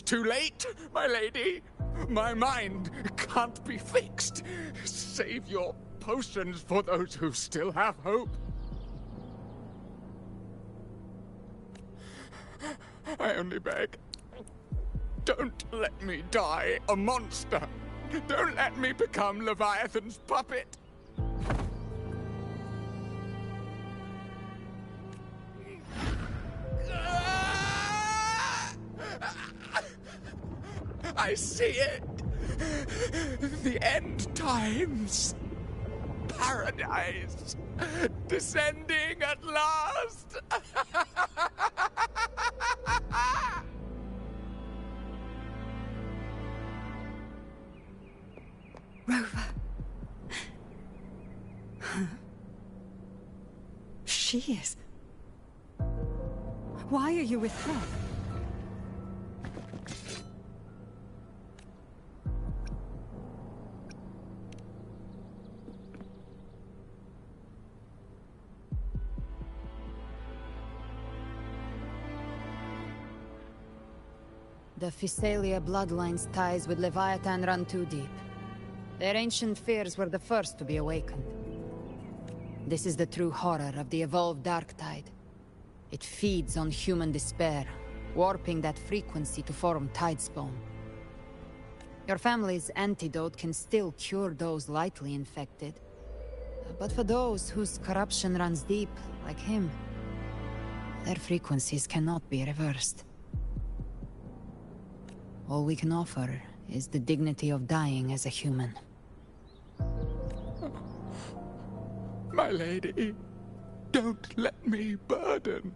Too late, my lady. My mind can't be fixed. Save your potions for those who still have hope. I only beg. Don't let me die a monster. Don't let me become Leviathan's puppet. I see it. The end times. Paradise. Descending at last. Rover. Huh? She is. Why are you with her? The Physalia bloodline's ties with Leviathan run too deep. Their ancient fears were the first to be awakened. This is the true horror of the evolved dark tide. It feeds on human despair, warping that frequency to form tidespawn. Your family's antidote can still cure those lightly infected. But for those whose corruption runs deep, like him, their frequencies cannot be reversed. All we can offer is the dignity of dying as a human. My lady, don't let me burden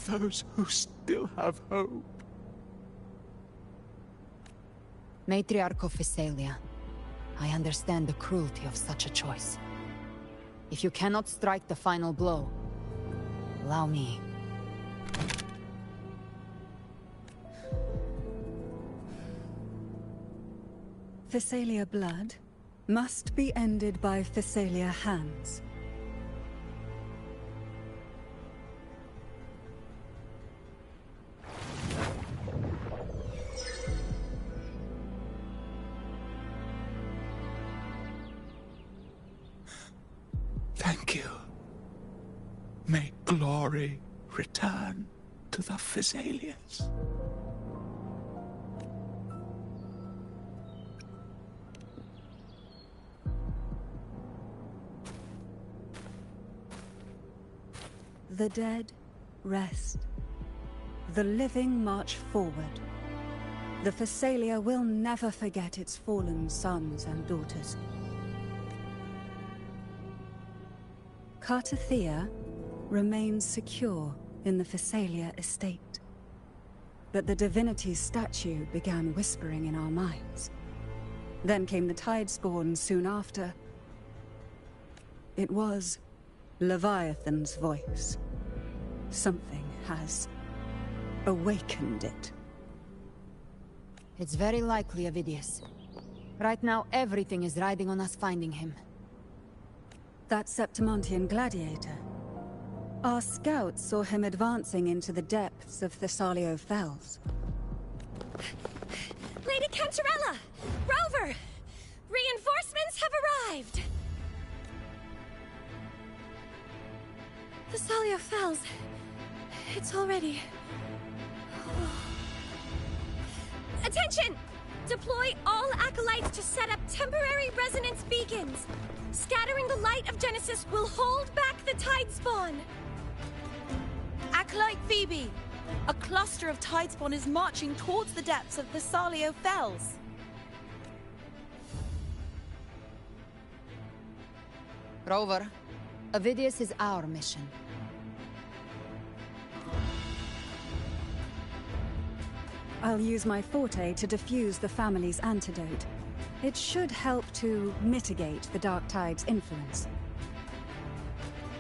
those who still have hope. Matriarch of Physalia, I understand the cruelty of such a choice. If you cannot strike the final blow, allow me. Physalia blood must be ended by Physalia hands. Thank you. May glory return to the Physalians. The dead rest. The living march forward. The Physalia will never forget its fallen sons and daughters. Cartathea remains secure in the Physalia estate. But the divinity's statue began whispering in our minds. Then came the Tidespawn soon after. It was Leviathan's voice. Something has awakened it. It's very likely, Avidius. Right now, everything is riding on us finding him. That Septimontian gladiator. Our scouts saw him advancing into the depths of Thessalio Fells. Lady Cantarella! Rover! Reinforcements have arrived! Thessalio Fells. It's already... Attention! Deploy all acolytes to set up temporary resonance beacons. Scattering the light of Genesis will hold back the Tidespawn. Acolyte Phoebe, a cluster of Tidespawn is marching towards the depths of Thessalio Fells. Rover, Avidius is our mission. I'll use my forte to defuse the family's antidote. It should help to mitigate the Dark Tide's influence.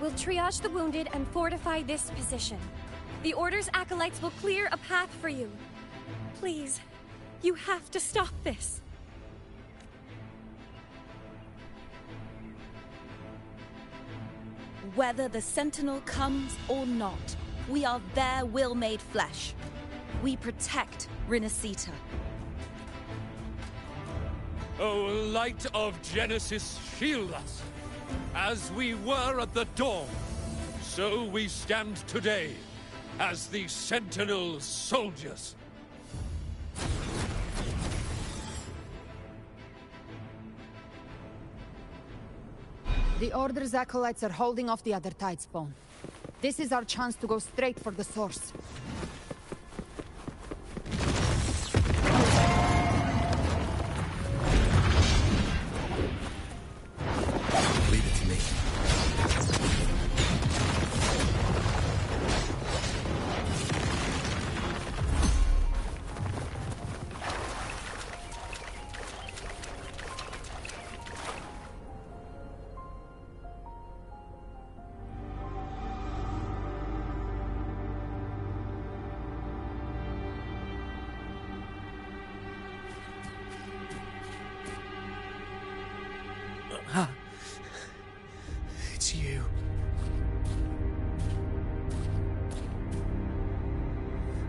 We'll triage the wounded and fortify this position. The Order's acolytes will clear a path for you. Please, you have to stop this. Whether the Sentinel comes or not, we are their will made flesh. We protect Rinascita. O light of Genesis, shield us! As we were at the dawn, so we stand today, as the Sentinel soldiers. The Order's acolytes are holding off the other Tidespawn. This is our chance to go straight for the source. Leave it to me. It's you.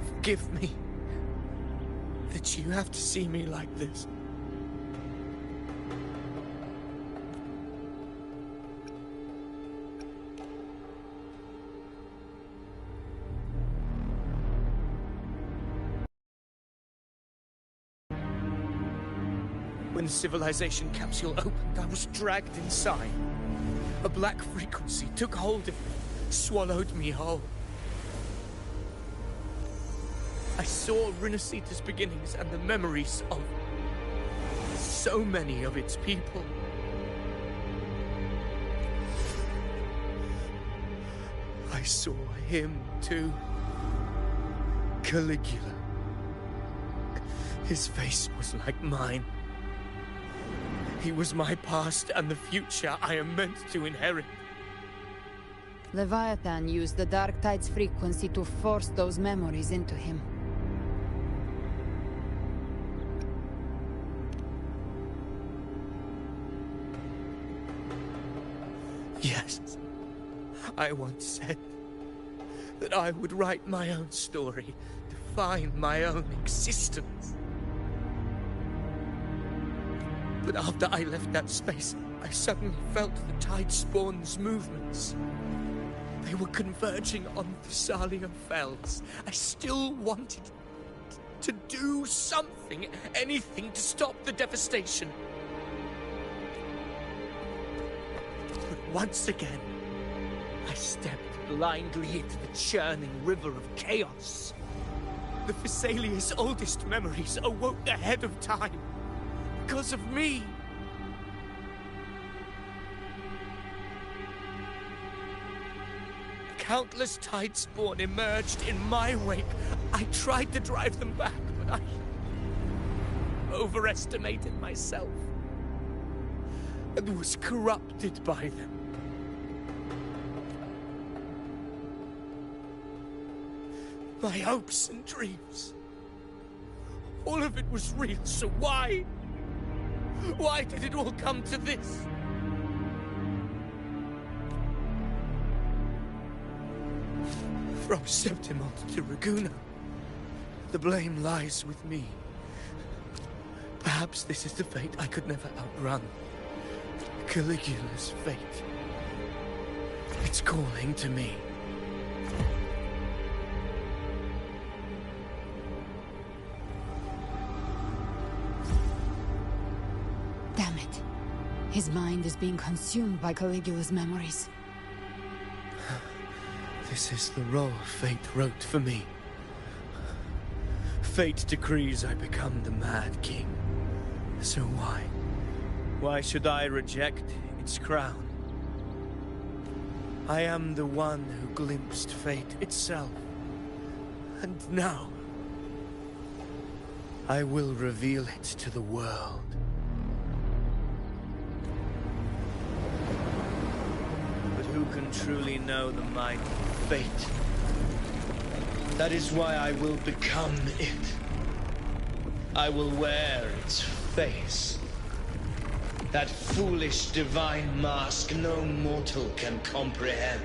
Forgive me that you have to see me like this. When the civilization capsule opened, I was dragged inside. A black frequency took hold of me, swallowed me whole. I saw Rinascita's beginnings and the memories of so many of its people. I saw him too. Caligula. His face was like mine. He was my past and the future I am meant to inherit. Leviathan used the Dark Tide's frequency to force those memories into him. Yes, I once said that I would write my own story, define my own existence. But after I left that space, I suddenly felt the Tidespawn's movements. They were converging on the Thessalia Fells. I still wanted to do something, anything to stop the devastation. But once again, I stepped blindly into the churning river of chaos. The Thessalia's oldest memories awoke ahead of time. Because of me. Countless Tidespawn emerged in my wake. I tried to drive them back, but I overestimated myself and was corrupted by them. My hopes and dreams, all of it was real, so why? Why did it all come to this? From Septimont to Raguna, the blame lies with me. Perhaps this is the fate I could never outrun. Caligula's fate. It's calling to me. Damn it. His mind is being consumed by Caligula's memories. This is the role fate wrote for me. Fate decrees I become the Mad King. So why? Why should I reject its crown? I am the one who glimpsed fate itself. And now, I will reveal it to the world. But who can truly know the might of fate? That is why I will become it. I will wear its face. That foolish divine mask no mortal can comprehend.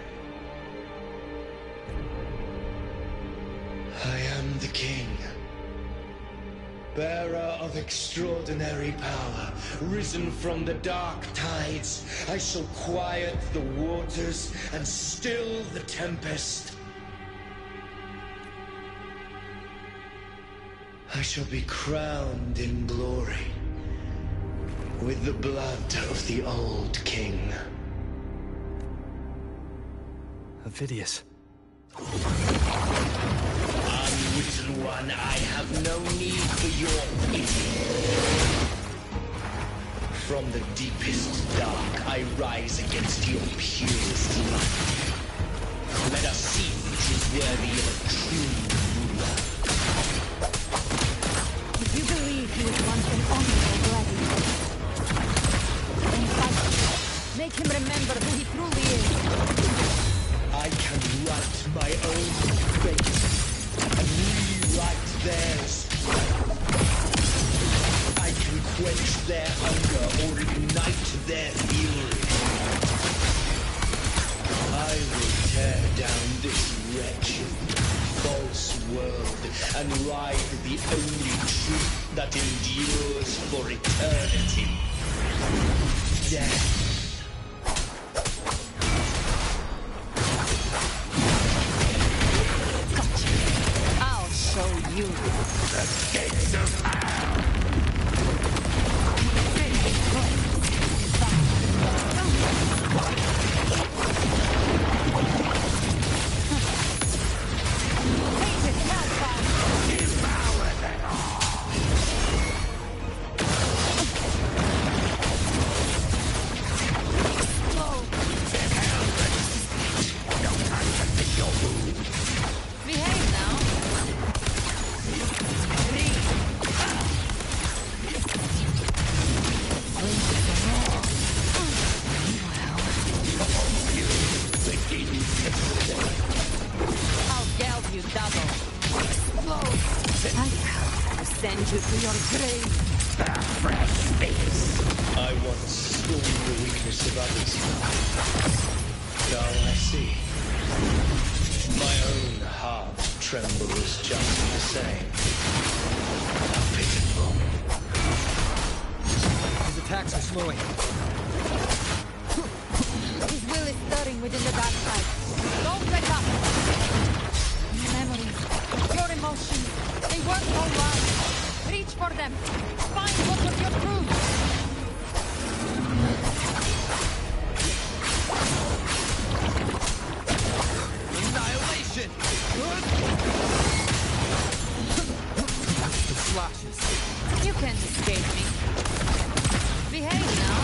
I am the king, bearer of extraordinary power, risen from the dark tides. I shall quiet the waters and still the tempest. I shall be crowned in glory with the blood of the old king. Phidias. Unwritten one, I have no need for your pity. From the deepest dark, I rise against your purest light. Let us see which is worthy of a true ruler. If you believe he was once an honorable gladiator, then fight him. Make him remember who he truly is. I can write my own fate and rewrite theirs. I can quench their hunger or ignite their fury. I will tear down this wretched, false world and ride the only truth that endures for eternity. Death. Show you. The gates of hell! Devour them all! No time to pick your food. Behave now. I'll geld you double. Explode! And I'll send you to your grave. The fresh face! I once scorned the weakness of others. Now I see. My own heart trembles just the same. How pitiful. His attacks are slowing. His will is stirring within the dark side. Don't let up! Your memories, your emotions, they work so well. Reach for them. Find what was your truth. Annihilation! The slashes. You can't escape me. Behave now.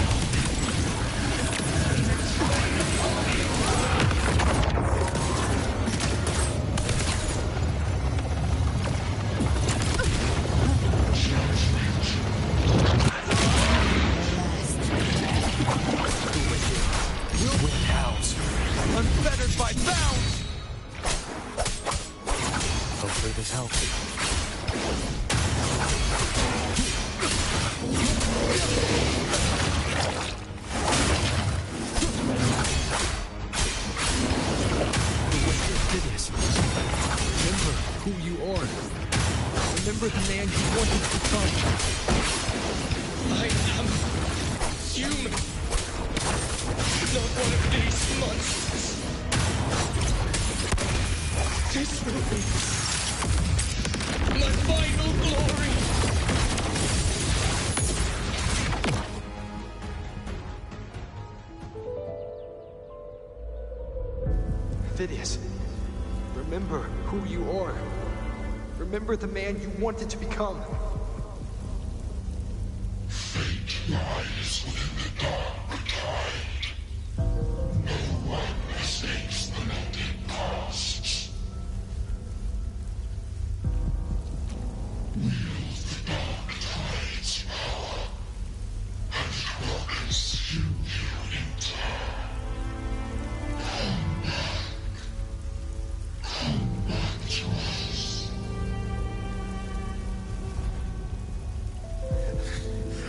Unfettered by bounds! Hopefully this helps. Phidias, remember who you are. Remember the man you wanted to become. I am human. Not one of these monsters. This will be my final glory. Phidias, remember who you are. Remember the man you wanted to become. Fate lies within the dark tide. No one mistakes the melting pasts. Wield the dark tide's power, and it will consume you in turn. Come back to us.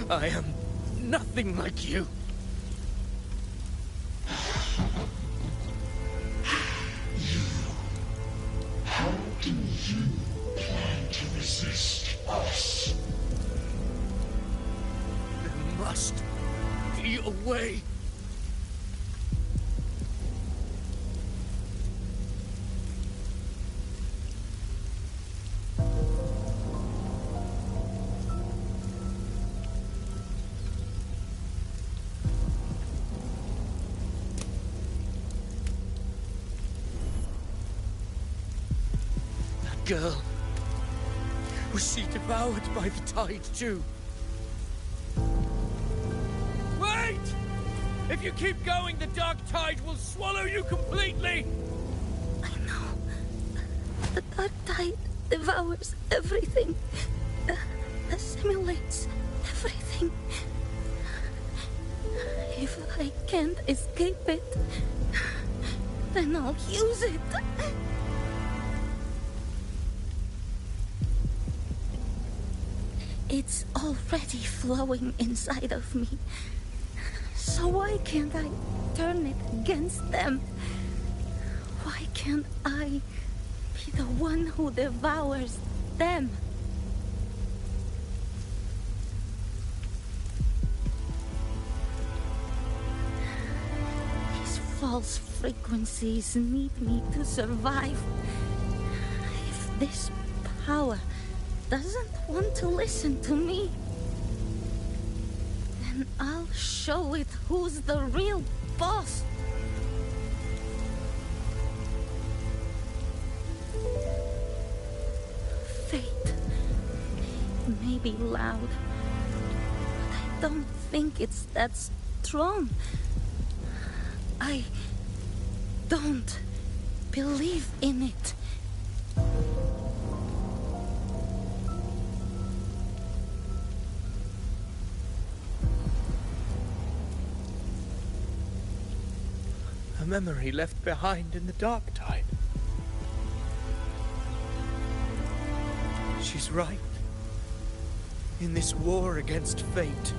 I am nothing like you. How do you must be a way. That girl. Was she devoured by the tide too? Wait! If you keep going, the dark tide will swallow you completely! I know. The dark tide devours everything. Assimilates everything. If I can't escape it, then I'll use it. It's already flowing inside of me. So why can't I turn it against them? Why can't I be the one who devours them? These false frequencies need me to survive. If this power doesn't want to listen to me, then I'll show it who's the real boss. Fate may be loud, but I don't think it's that strong. I don't believe in it. A memory left behind in the dark tide. She's right. In this war against fate,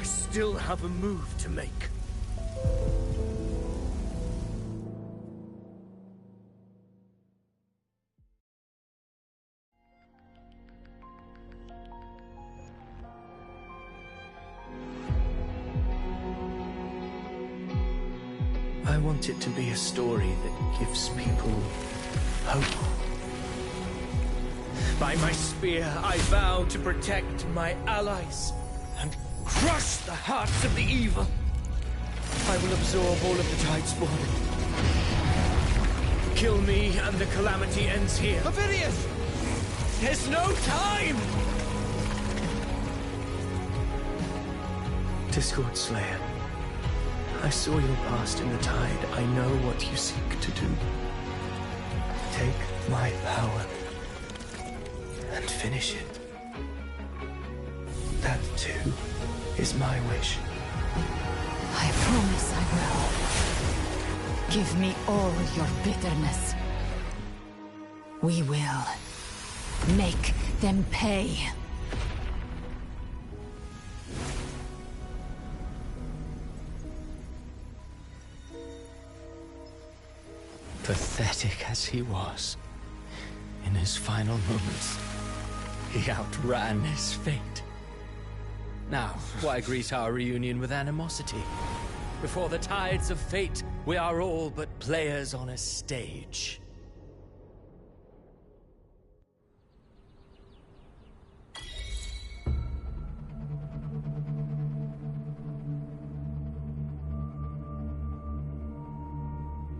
I still have a move to make. I want it to be a story that gives people hope. By my spear, I vow to protect my allies and crush the hearts of the evil. I will absorb all of the tide spawn. Kill me and the calamity ends here. Ophidius! There's no time! Discord Slayer, I saw your past in the tide. I know what you seek to do. Take my power and finish it. That, too, is my wish. I promise I will. Give me all your bitterness. We will make them pay. Pathetic as he was, in his final moments, he outran his fate. Now, why greet our reunion with animosity? Before the tides of fate, we are all but players on a stage.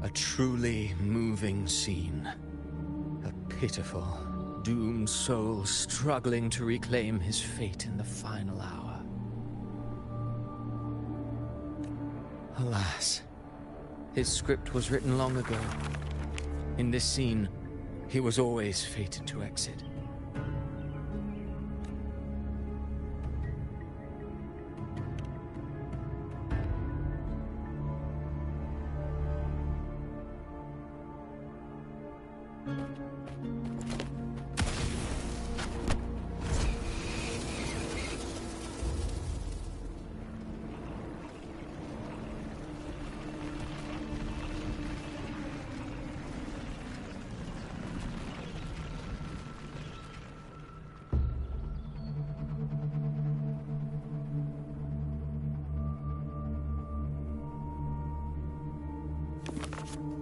A truly moving scene. A pitiful, doomed soul struggling to reclaim his fate in the final hour. Alas, his script was written long ago. In this scene, he was always fated to exit.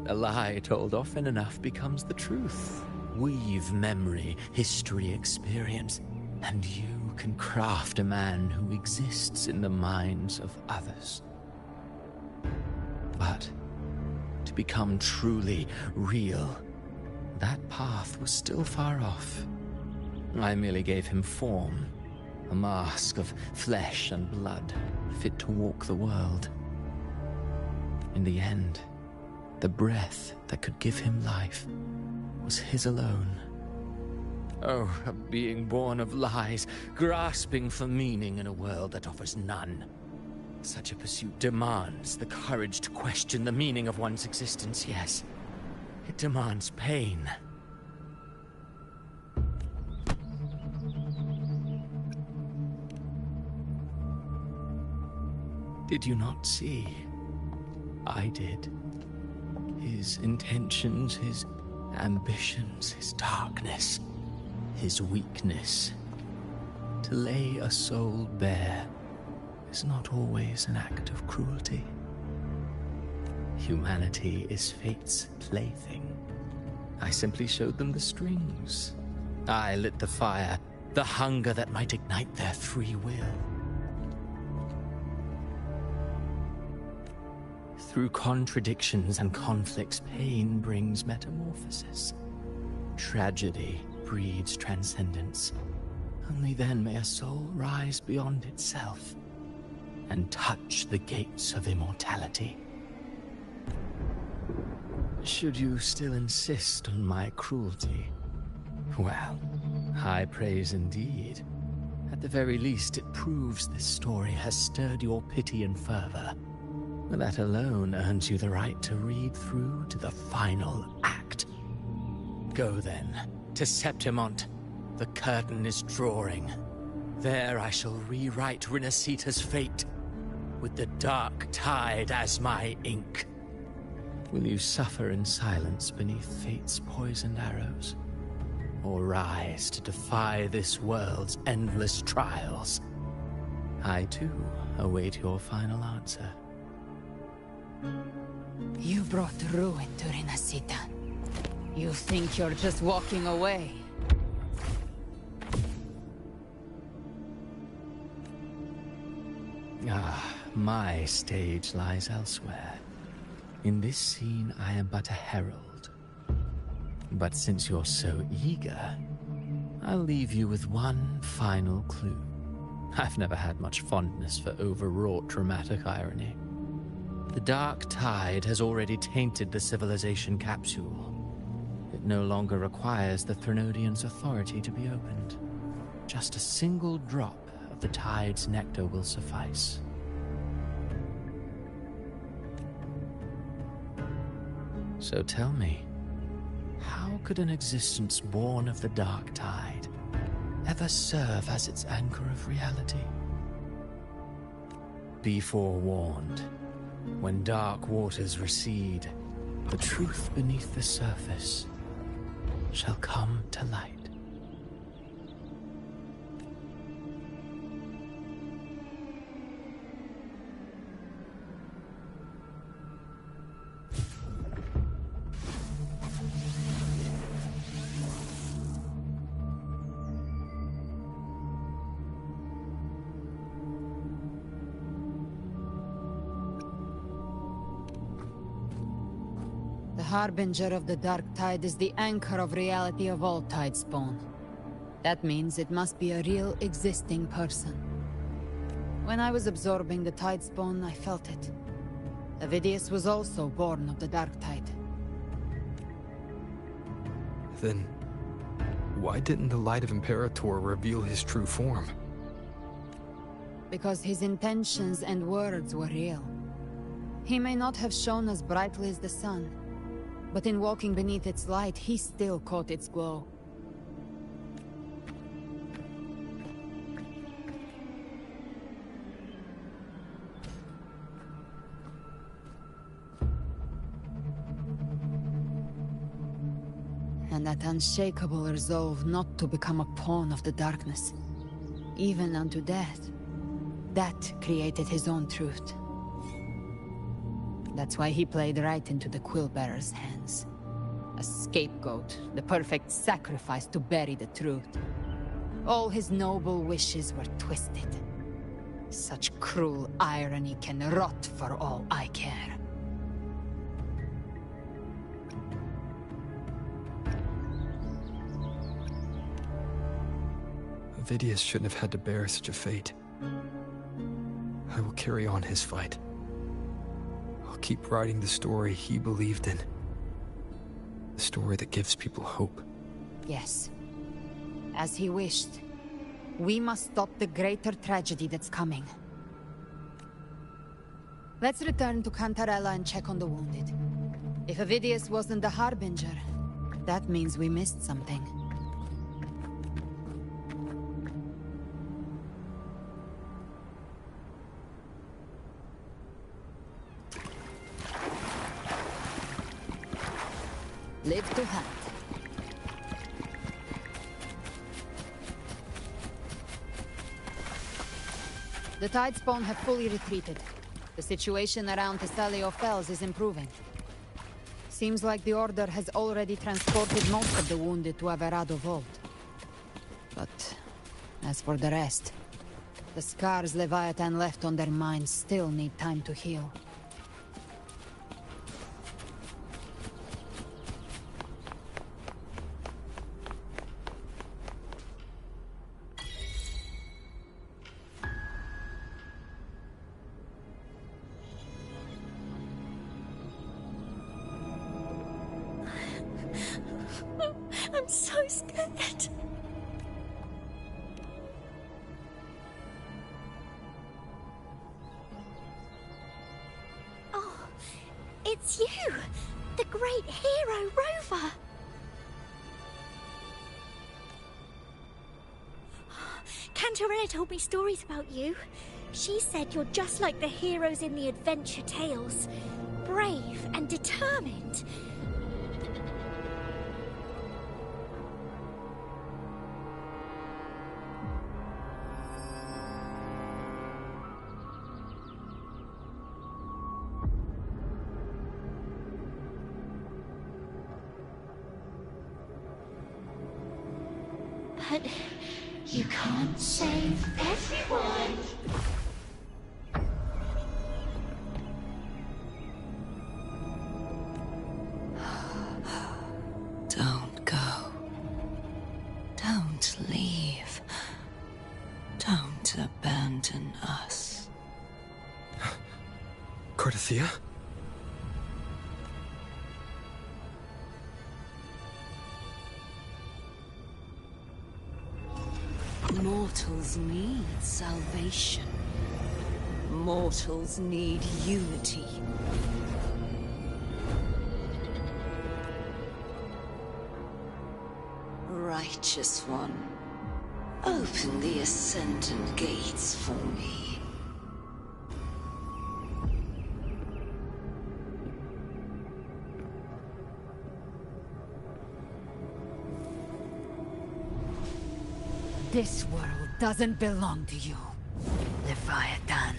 A lie told often enough becomes the truth. Weave memory, history, experience, and you can craft a man who exists in the minds of others. But to become truly real, that path was still far off. I merely gave him form, a mask of flesh and blood, fit to walk the world. In the end, the breath that could give him life was his alone. Oh, a being born of lies, grasping for meaning in a world that offers none. Such a pursuit demands the courage to question the meaning of one's existence, yes. It demands pain. Did you not see? I did. His intentions, his ambitions, his darkness, his weakness. To lay a soul bare is not always an act of cruelty. Humanity is fate's plaything. I simply showed them the strings. I lit the fire, the hunger that might ignite their free will. Through contradictions and conflicts, pain brings metamorphosis. Tragedy breeds transcendence. Only then may a soul rise beyond itself and touch the gates of immortality. Should you still insist on my cruelty? Well, high praise indeed. At the very least, it proves this story has stirred your pity and fervor. That alone earns you the right to read through to the final act. Go then, to Septimont. The curtain is drawing. There I shall rewrite Rinascita's fate, with the dark tide as my ink. Will you suffer in silence beneath fate's poisoned arrows? Or rise to defy this world's endless trials? I too await your final answer. You brought ruin to Rinascita. You think you're just walking away? Ah, my stage lies elsewhere. In this scene, I am but a herald. But since you're so eager, I'll leave you with one final clue. I've never had much fondness for overwrought dramatic irony. The dark tide has already tainted the civilization capsule. It no longer requires the Threnodians' authority to be opened. Just a single drop of the tide's nectar will suffice. So tell me, how could an existence born of the dark tide ever serve as its anchor of reality? Be forewarned. When dark waters recede, the truth beneath the surface shall come to light. The harbinger of the dark tide is the anchor of reality of all tidespawn. That means it must be a real existing person. When I was absorbing the tidespawn, I felt it. Avidius was also born of the dark tide. Then, why didn't the light of Imperator reveal his true form? Because his intentions and words were real. He may not have shone as brightly as the sun, but in walking beneath its light, he still caught its glow. And that unshakable resolve not to become a pawn of the darkness, even unto death, that created his own truth. That's why he played right into the Quillbearer's hands. A scapegoat, the perfect sacrifice to bury the truth. All his noble wishes were twisted. Such cruel irony can rot for all I care. Vidius shouldn't have had to bear such a fate. I will carry on his fight. I'll keep writing the story he believed in. The story that gives people hope. Yes. As he wished. We must stop the greater tragedy that's coming. Let's return to Cantarella and check on the wounded. If Vidius wasn't the Harbinger, that means we missed something. Live to hunt. The Tidespawn have fully retreated. The situation around Thessalio Fells is improving. Seems like the Order has already transported most of the wounded to Averado Vault. But as for the rest, the scars Leviathan left on their minds still need time to heal. I'm so scared. Oh, it's you! The great hero, Rover! Cantarella told me stories about you. She said you're just like the heroes in the adventure tales. Brave and determined. But You can't save everyone. Don't go. Don't leave. Don't abandon us. Cardathia? Mortals need salvation. Mortals need unity. Righteous One, open the Ascendant Gates for me. This world doesn't belong to you, Leviathan.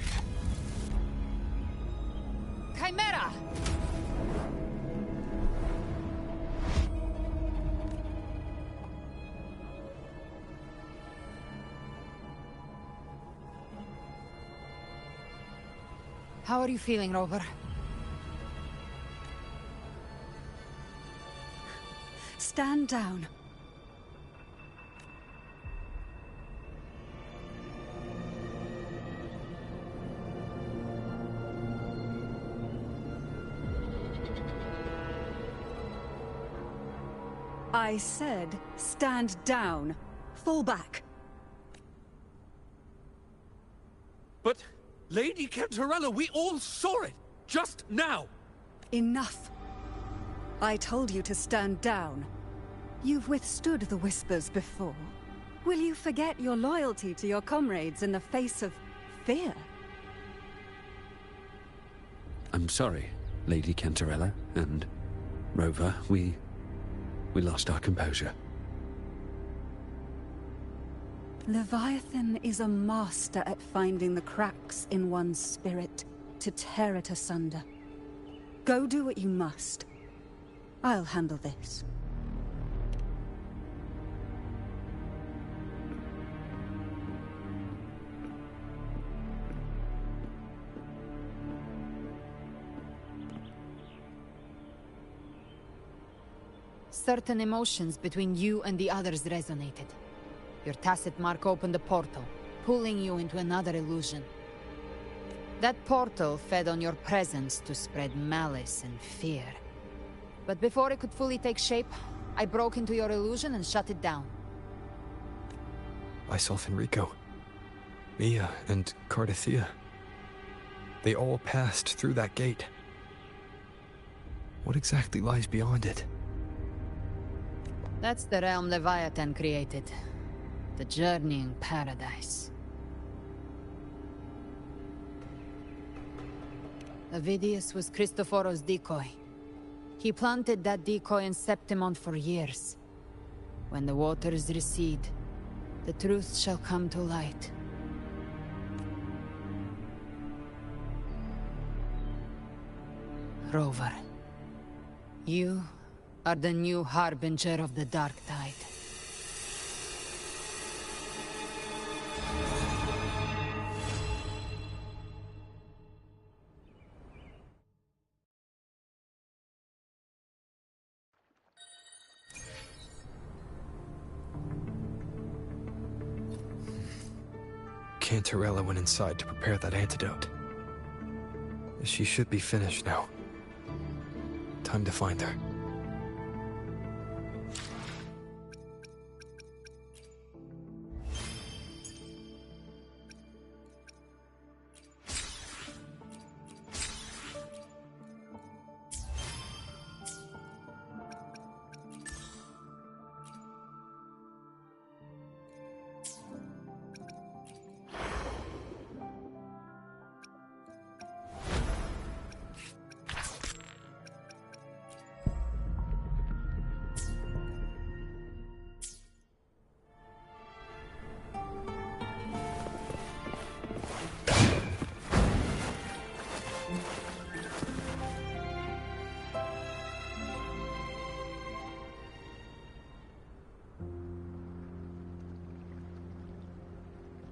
Chimera! How are you feeling, Rover? Stand down. I said, stand down. Fall back. But, Lady Cantarella, we all saw it! Just now! Enough. I told you to stand down. You've withstood the Whispers before. Will you forget your loyalty to your comrades in the face of fear? I'm sorry, Lady Cantarella and Rover. We lost our composure. Leviathan is a master at finding the cracks in one's spirit to tear it asunder. Go do what you must. I'll handle this. Certain emotions between you and the others resonated. Your tacit mark opened a portal, pulling you into another illusion. That portal fed on your presence to spread malice and fear. But before it could fully take shape, I broke into your illusion and shut it down. I saw Fenrico, Mia, and Cardathea. They all passed through that gate. What exactly lies beyond it? That's the realm Leviathan created. The journeying paradise. Avidius was Cristoforo's decoy. He planted that decoy in Septimont for years. When the waters recede, the truth shall come to light. Rover, you are the new harbinger of the Dark Tide. Cantarella went inside to prepare that antidote. She should be finished now. Time to find her.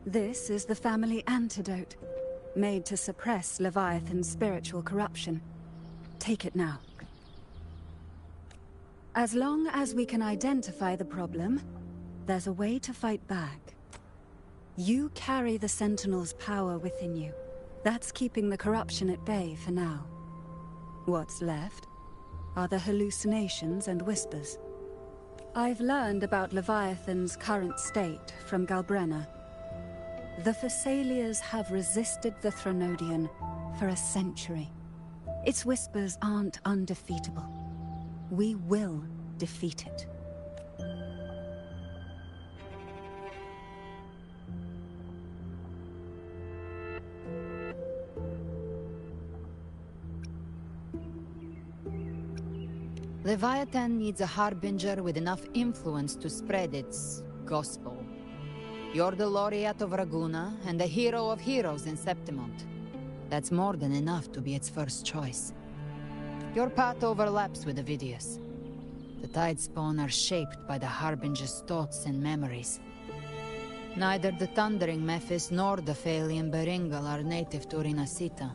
This is the family antidote, made to suppress Leviathan's spiritual corruption. Take it now. As long as we can identify the problem, there's a way to fight back. You carry the Sentinel's power within you. That's keeping the corruption at bay for now. What's left are the hallucinations and whispers. I've learned about Leviathan's current state from Galbrenna. The Thessalias have resisted the Threnodian for a century. Its whispers aren't undefeatable. We will defeat it. Leviathan needs a harbinger with enough influence to spread its gospel. You're the laureate of Raguna, and the hero of heroes in Septimont. That's more than enough to be its first choice. Your path overlaps with Avidius. The Tidespawn are shaped by the Harbinger's thoughts and memories. Neither the Thundering Mephis nor the Phalian Beringal are native to Rinascita.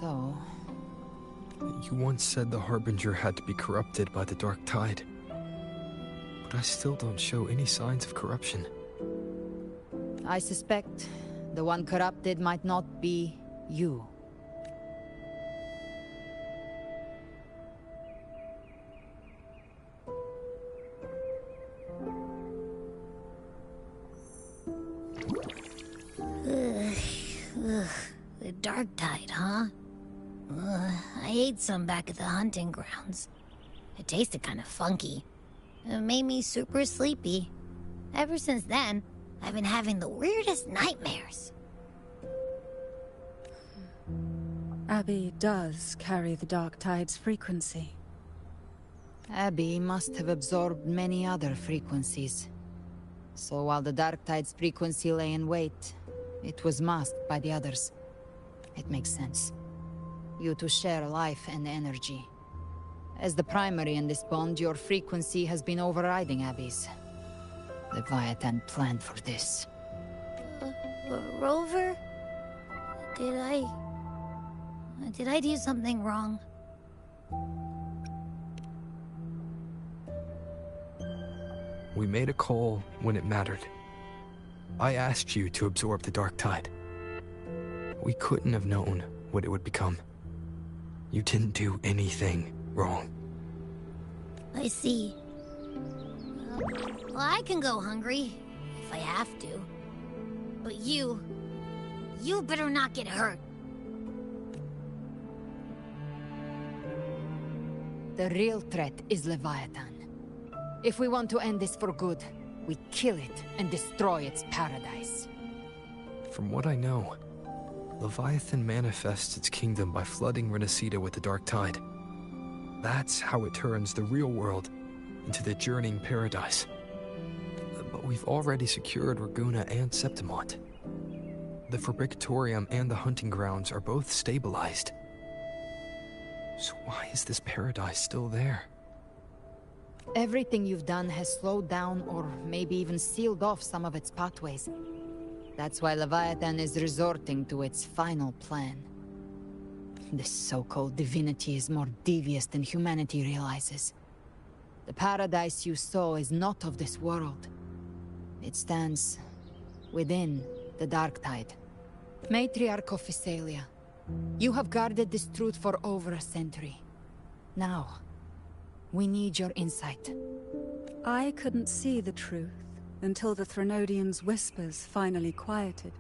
So... You once said the Harbinger had to be corrupted by the Dark Tide. But I still don't show any signs of corruption. I suspect the one corrupted might not be you. The Dark Tide, huh? I ate some back at the hunting grounds. It tasted kind of funky. It made me super sleepy. Ever since then, I've been having the weirdest nightmares. Abby does carry the Dark Tide's frequency. Abby must have absorbed many other frequencies. So while the Dark Tide's frequency lay in wait, it was masked by the others. It makes sense. You two share life and energy. As the primary in this bond, your frequency has been overriding Abby's. Leviathan planned for this. Rover? Did I do something wrong? We made a call when it mattered. I asked you to absorb the dark tide. We couldn't have known what it would become. You didn't do anything wrong. I see. Well, I can go hungry, if I have to. But you better not get hurt. The real threat is Leviathan. If we want to end this for good, we kill it and destroy its paradise. From what I know, Leviathan manifests its kingdom by flooding Rinascita with the dark tide. That's how it turns the real world into the journeying paradise. But we've already secured Raguna and Septimont. The Fabricatorium and the hunting grounds are both stabilized. So why is this paradise still there? Everything you've done has slowed down or maybe even sealed off some of its pathways. That's why Leviathan is resorting to its final plan. This so-called divinity is more devious than humanity realizes. The paradise you saw is not of this world. It stands within the dark tide. Matriarch of Physalia, you have guarded this truth for over a century. Now, we need your insight. I couldn't see the truth until the Threnodians' whispers finally quieted.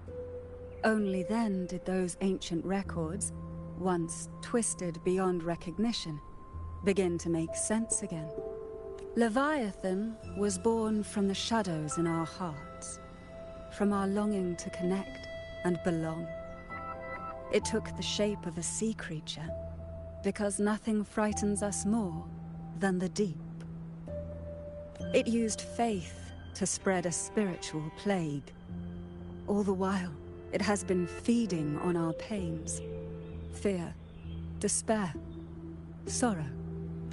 Only then did those ancient records, once twisted beyond recognition, begin to make sense again. Leviathan was born from the shadows in our hearts, from our longing to connect and belong. It took the shape of a sea creature, because nothing frightens us more than the deep. It used faith to spread a spiritual plague. All the while, it has been feeding on our pains. Fear, despair, sorrow.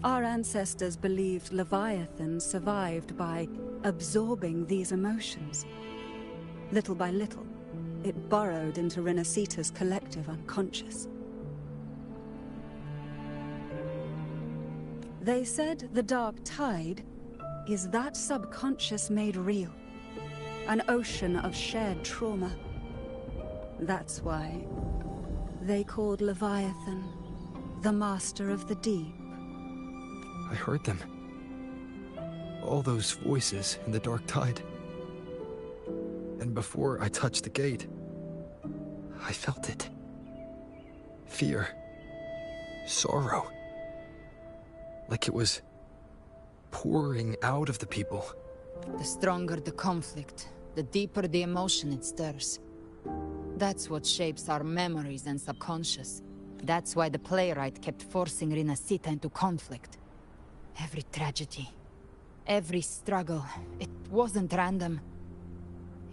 Our ancestors believed Leviathan survived by absorbing these emotions. Little by little, it burrowed into Rinascita's collective unconscious. They said the dark tide is that subconscious made real. An ocean of shared trauma. That's why they called Leviathan the Master of the Deep. I heard them. All those voices in the dark tide. And before I touched the gate, I felt it. Fear. Sorrow. Like it was pouring out of the people. The stronger the conflict, the deeper the emotion it stirs. That's what shapes our memories and subconscious. That's why the playwright kept forcing Rinascita into conflict. Every tragedy, every struggle, it wasn't random.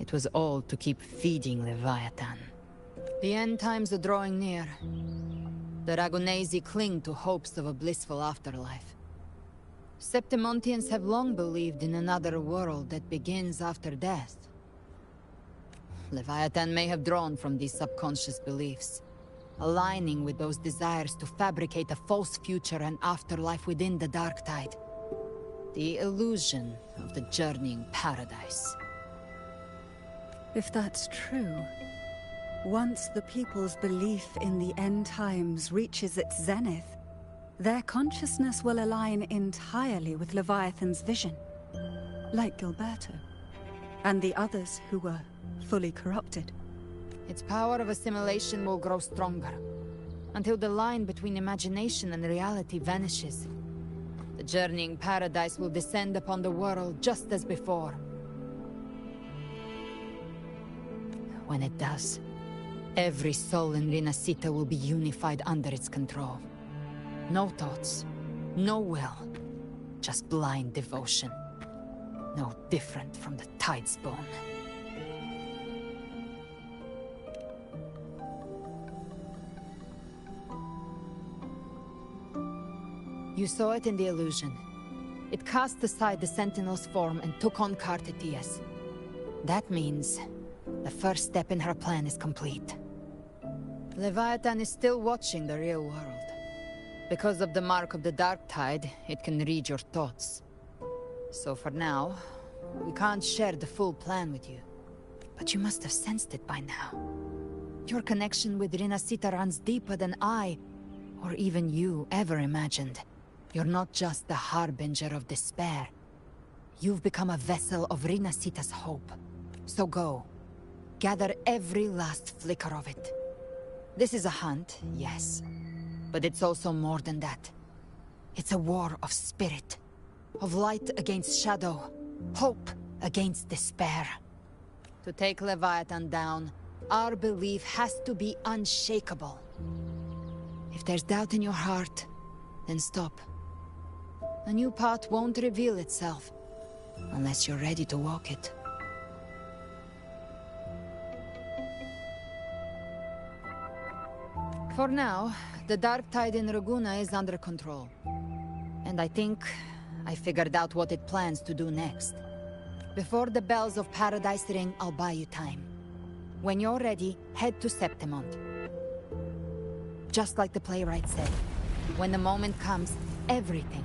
It was all to keep feeding Leviathan. The end times are drawing near. The Ragunesi cling to hopes of a blissful afterlife. Septimontians have long believed in another world that begins after death. Leviathan may have drawn from these subconscious beliefs, aligning with those desires to fabricate a false future and afterlife within the dark tide. The illusion of the journeying paradise. If that's true, once the people's belief in the end times reaches its zenith, their consciousness will align entirely with Leviathan's vision, like Gilberto, and the others who were fully corrupted. Its power of assimilation will grow stronger, until the line between imagination and reality vanishes. The journeying paradise will descend upon the world just as before. When it does, every soul in Rinascita will be unified under its control. No thoughts, no will, just blind devotion. No different from the Tidespawn. You saw it in the illusion. It cast aside the Sentinel's form and took on Cartetius. That means the first step in her plan is complete. Leviathan is still watching the real world. Because of the mark of the Dark Tide, it can read your thoughts. So for now, we can't share the full plan with you. But you must have sensed it by now. Your connection with Rinascita runs deeper than I, or even you, ever imagined. You're not just the harbinger of despair. You've become a vessel of Rinascita's hope. So go. Gather every last flicker of it. This is a hunt, yes. But it's also more than that. It's a war of spirit. Of light against shadow. Hope against despair. To take Leviathan down, our belief has to be unshakable. If there's doubt in your heart, then stop. A new path won't reveal itself, unless you're ready to walk it. For now, the Dark Tide in Raguna is under control. And I think I figured out what it plans to do next. Before the bells of Paradise ring, I'll buy you time. When you're ready, head to Septimont. Just like the playwright said, when the moment comes, everything,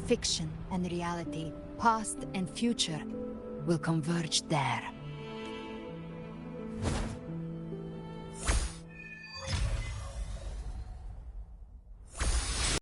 fiction and reality, past and future, will converge there.